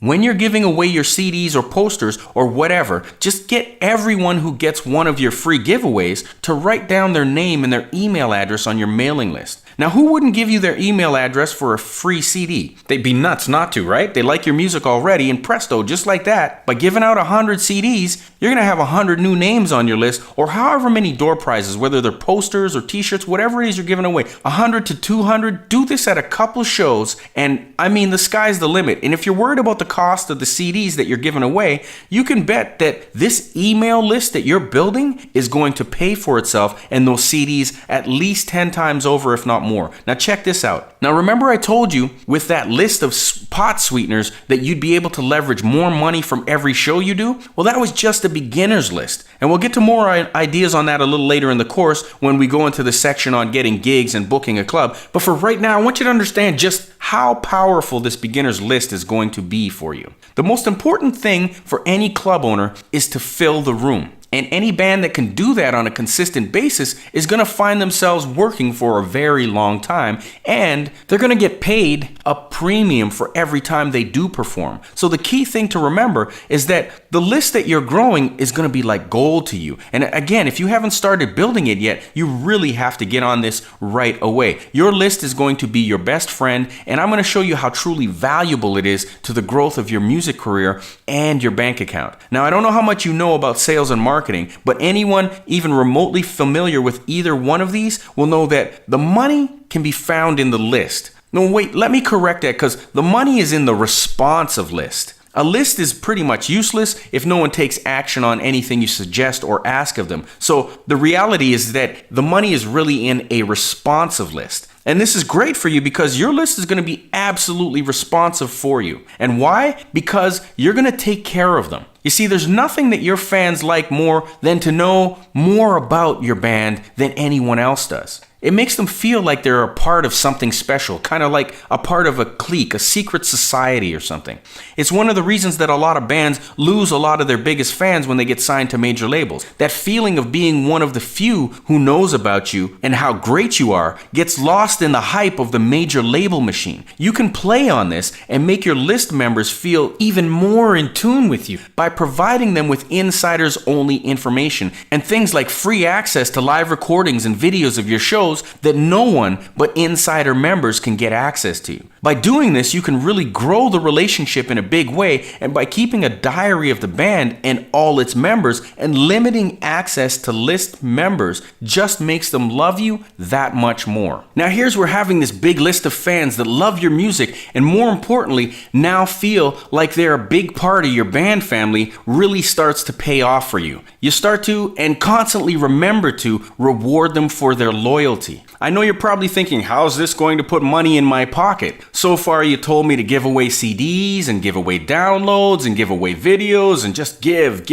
When you're giving away your CDs or posters or whatever, just get everyone who gets one of your free giveaways to write down their name and their email address on your mailing list. Now, who wouldn't give you their email address for a free CD? They'd be nuts not to, right? They like your music already, and presto, just like that, by giving out 100 CDs, you're going to have 100 new names on your list, or however many door prizes, whether they're posters or t-shirts, whatever it is you're giving away. 100 to 200, do this at a couple shows, and I mean, the sky's the limit. And if you're worried about the cost of the CDs that you're giving away, you can bet that this email list that you're building is going to pay for itself and those CDs at least 10 times over, if not more. Now check this out. Now remember I told you with that list of pot sweeteners that you'd be able to leverage more money from every show you do? Well, that was just a beginner's list. And we'll get to more ideas on that a little later in the course when we go into the section on getting gigs and booking a club. But for right now, I want you to understand just how powerful this beginner's list is going to be for you. The most important thing for any club owner is to fill the room. And any band that can do that on a consistent basis is going to find themselves working for a very long time, and they're going to get paid a premium for every time they do perform. So the key thing to remember is that the list that you're growing is going to be like gold to you. And again, if you haven't started building it yet, you really have to get on this right away. Your list is going to be your best friend, and I'm going to show you how truly valuable it is to the growth of your music career and your bank account. Now, I don't know how much you know about sales and marketing, but anyone even remotely familiar with either one of these will know that the money can be found in the list. No, wait, let me correct that, because the money is in the responsive list. A list is pretty much useless if no one takes action on anything you suggest or ask of them. So the reality is that the money is really in a responsive list. And this is great for you because your list is going to be absolutely responsive for you. And why? Because you're going to take care of them. You see, there's nothing that your fans like more than to know more about your band than anyone else does. It makes them feel like they're a part of something special, kind of like a part of a clique, a secret society or something. It's one of the reasons that a lot of bands lose a lot of their biggest fans when they get signed to major labels. That feeling of being one of the few who knows about you and how great you are gets lost in the hype of the major label machine. You can play on this and make your list members feel even more in tune with you by providing them with insiders only information and things like free access to live recordings and videos of your shows that no one but insider members can get access to. By doing this, you can really grow the relationship in a big way, and by keeping a diary of the band and all its members and limiting access to list members just makes them love you that much more. Now here's where having this big list of fans that love your music and more importantly now feel like they're a big part of your band family really starts to pay off for you. You start to and constantly remember to reward them for their loyalty. I know you're probably thinking, how's this going to put money in my pocket? So far you told me to give away CDs and give away downloads and give away videos and just give.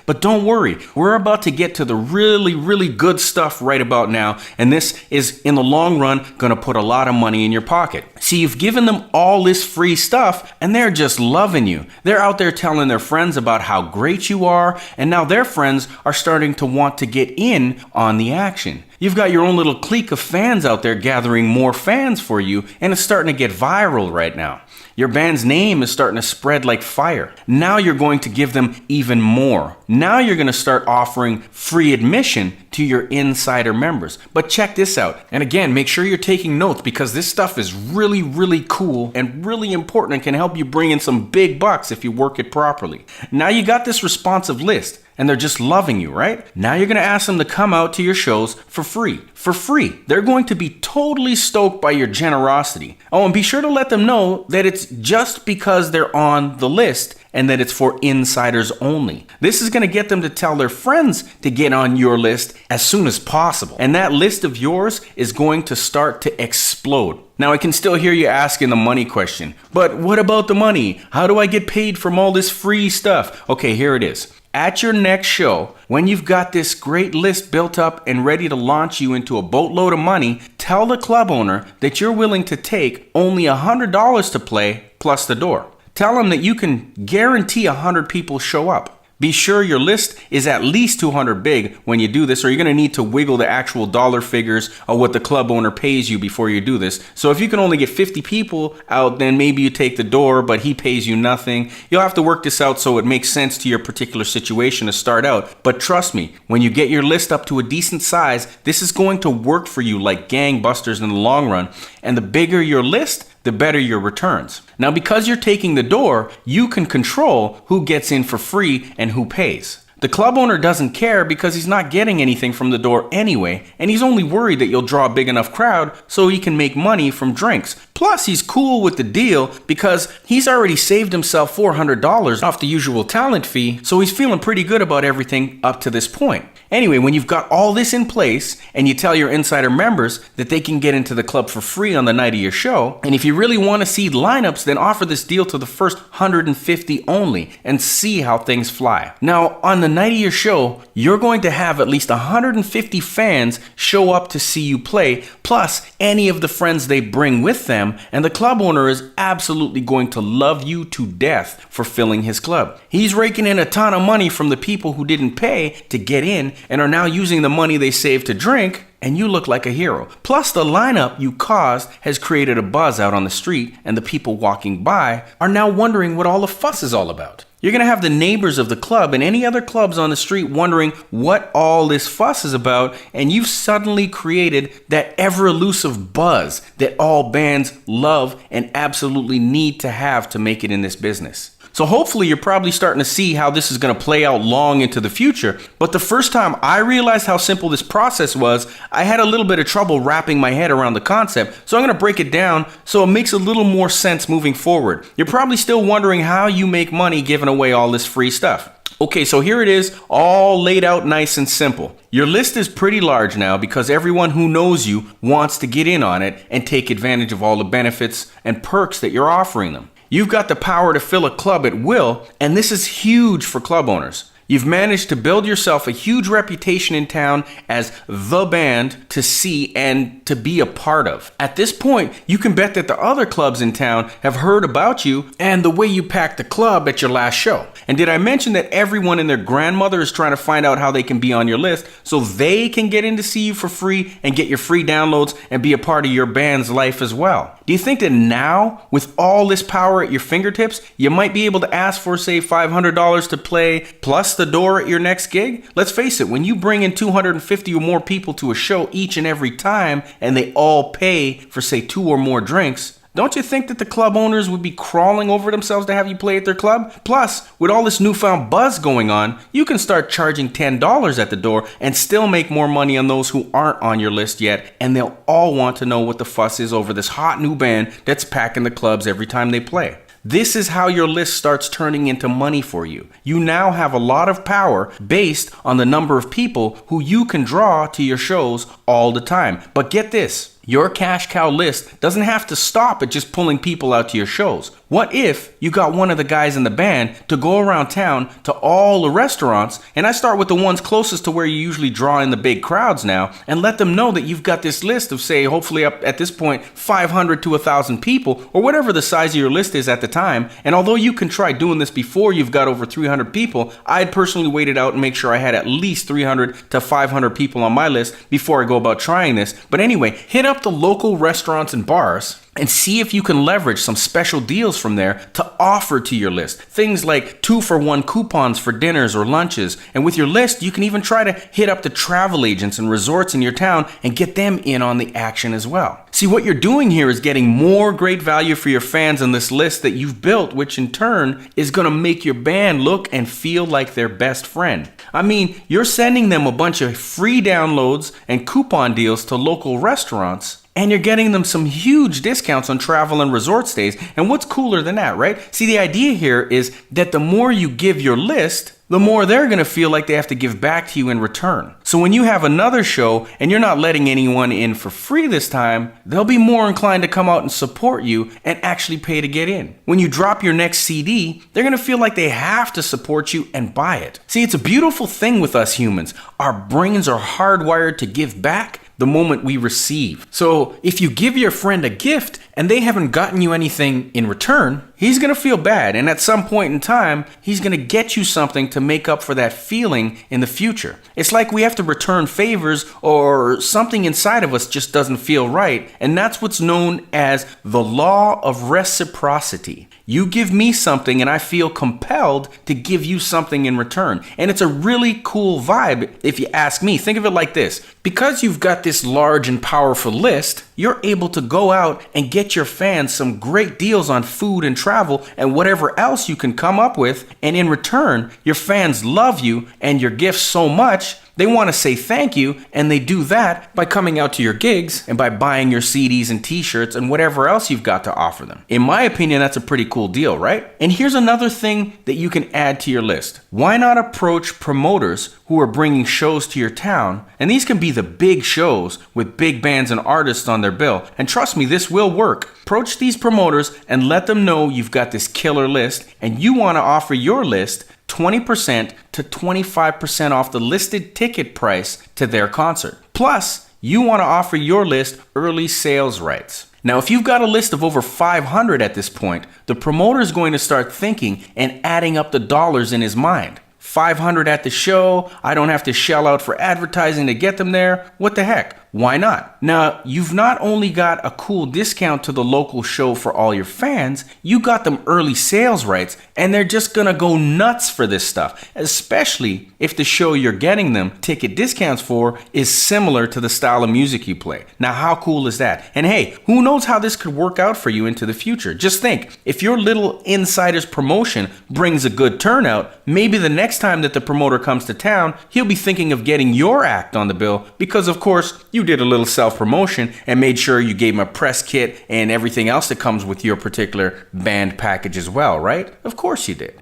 But don't worry, we're about to get to the really good stuff right about now, and this is in the long run going to put a lot of money in your pocket. See, you've given them all this free stuff and they're just loving you. They're out there telling their friends about how great you are, and now their friends are starting to want to get in on the action. You've got your own little clique of fans out there gathering more fans for you, and it's starting to get viral right now. Your band's name is starting to spread like fire. Now you're going to give them even more. Now you're going to start offering free admission to your insider members. But check this out. And again, make sure you're taking notes because this stuff is really cool and really important and can help you bring in some big bucks if you work it properly. Now you got this responsive list, and they're just loving you, right? Now you're going to ask them to come out to your shows for free. For free. They're going to be totally stoked by your generosity. Oh, and be sure to let them know that it's just because they're on the list and that it's for insiders only. This is going to get them to tell their friends to get on your list as soon as possible. And that list of yours is going to start to explode. Now, I can still hear you asking the money question. But what about the money? How do I get paid from all this free stuff? Okay, here it is. At your next show, when you've got this great list built up and ready to launch you into a boatload of money, tell the club owner that you're willing to take only $100 to play plus the door. Tell them that you can guarantee 100 people show up. Be sure your list is at least 200 big when you do this, or you're going to need to wiggle the actual dollar figures of what the club owner pays you before you do this. So if you can only get 50 people out, then maybe you take the door, but he pays you nothing. You'll have to work this out so it makes sense to your particular situation to start out. But trust me, when you get your list up to a decent size, this is going to work for you like gangbusters in the long run. And the bigger your list, the better your returns. Now, because you're taking the door, you can control who gets in for free and who pays. The club owner doesn't care because he's not getting anything from the door anyway, and he's only worried that you'll draw a big enough crowd so he can make money from drinks. Plus, he's cool with the deal because he's already saved himself $400 off the usual talent fee, so he's feeling pretty good about everything up to this point. Anyway, when you've got all this in place and you tell your insider members that they can get into the club for free on the night of your show, and if you really want to see lineups, then offer this deal to the first 150 only and see how things fly. Now, on the night of your show, you're going to have at least 150 fans show up to see you play, plus any of the friends they bring with them, and the club owner is absolutely going to love you to death for filling his club. He's raking in a ton of money from the people who didn't pay to get in and are now using the money they saved to drink, and you look like a hero. Plus, the lineup you caused has created a buzz out on the street, and the people walking by are now wondering what all the fuss is all about. You're going to have the neighbors of the club and any other clubs on the street wondering what all this fuss is about, and you've suddenly created that ever-elusive buzz that all bands love and absolutely need to have to make it in this business. So hopefully you're probably starting to see how this is going to play out long into the future. But the first time I realized how simple this process was, I had a little bit of trouble wrapping my head around the concept. So I'm going to break it down so it makes a little more sense moving forward. You're probably still wondering how you make money giving away all this free stuff. Okay, so here it is, all laid out nice and simple. Your list is pretty large now because everyone who knows you wants to get in on it and take advantage of all the benefits and perks that you're offering them. You've got the power to fill a club at will, and this is huge for club owners. You've managed to build yourself a huge reputation in town as the band to see and to be a part of. At this point, you can bet that the other clubs in town have heard about you and the way you packed the club at your last show. And did I mention that everyone and their grandmother is trying to find out how they can be on your list so they can get in to see you for free and get your free downloads and be a part of your band's life as well? Do you think that now, with all this power at your fingertips, you might be able to ask for, say, $500 to play plus the door at your next gig? Let's face it, when you bring in 250 or more people to a show each and every time and they all pay for, say, 2 or more drinks, don't you think that the club owners would be crawling over themselves to have you play at their club? Plus, with all this newfound buzz going on, you can start charging $10 at the door and still make more money on those who aren't on your list yet, and they'll all want to know what the fuss is over this hot new band that's packing the clubs every time they play. This is how your list starts turning into money for you. You now have a lot of power based on the number of people who you can draw to your shows all the time. But get this. Your cash cow list doesn't have to stop at just pulling people out to your shows. What if you got one of the guys in the band to go around town to all the restaurants, and I start with the ones closest to where you usually draw in the big crowds now, and let them know that you've got this list of, say, hopefully up at this point, 500 to 1,000 people, or whatever the size of your list is at the time. And although you can try doing this before you've got over 300 people, I'd personally wait it out and make sure I had at least 300 to 500 people on my list before I go about trying this. But anyway, hit up the local restaurants and bars and see if you can leverage some special deals from there to offer to your list. Things like 2-for-1 coupons for dinners or lunches. And with your list, you can even try to hit up the travel agents and resorts in your town and get them in on the action as well. See, what you're doing here is getting more great value for your fans on this list that you've built, which in turn is going to make your band look and feel like their best friend. I mean, you're sending them a bunch of free downloads and coupon deals to local restaurants, and you're getting them some huge discounts on travel and resort stays. And what's cooler than that, right? See, the idea here is that the more you give your list, the more they're going to feel like they have to give back to you in return. So when you have another show and you're not letting anyone in for free this time, they'll be more inclined to come out and support you and actually pay to get in. When you drop your next CD, they're going to feel like they have to support you and buy it. See, it's a beautiful thing with us humans. Our brains are hardwired to give back the moment we receive. So if you give your friend a gift and they haven't gotten you anything in return, he's going to feel bad. And at some point in time, he's going to get you something to make up for that feeling in the future. It's like we have to return favors, or something inside of us just doesn't feel right. And that's what's known as the law of reciprocity. You give me something and I feel compelled to give you something in return. And it's a really cool vibe if you ask me. Think of it like this. Because you've got this large and powerful list, you're able to go out and get your fans some great deals on food and travel and whatever else you can come up with. And in return, your fans love you and your gifts so much, they want to say thank you, and they do that by coming out to your gigs and by buying your CDs and t-shirts and whatever else you've got to offer them. In my opinion, that's a pretty cool deal, right? And here's another thing that you can add to your list. Why not approach promoters who are bringing shows to your town? And these can be the big shows with big bands and artists on their bill. And trust me, this will work. Approach these promoters and let them know you've got this killer list and you want to offer your list 20% to 25% off the listed ticket price to their concert. Plus, you want to offer your list early sales rights. Now, if you've got a list of over 500 at this point, the promoter is going to start thinking and adding up the dollars in his mind. 500 at the show, I don't have to shell out for advertising to get them there. What the heck? Why not? Now, you've not only got a cool discount to the local show for all your fans, you got them early sales rights, and they're just gonna go nuts for this stuff, especially if the show you're getting them ticket discounts for is similar to the style of music you play. Now, how cool is that? And hey, who knows how this could work out for you into the future? Just think, if your little insider's promotion brings a good turnout, maybe the next time that the promoter comes to town, he'll be thinking of getting your act on the bill because, of course, you did a little self-promotion and made sure you gave him a press kit and everything else that comes with your particular band package as well, right? Of course you did.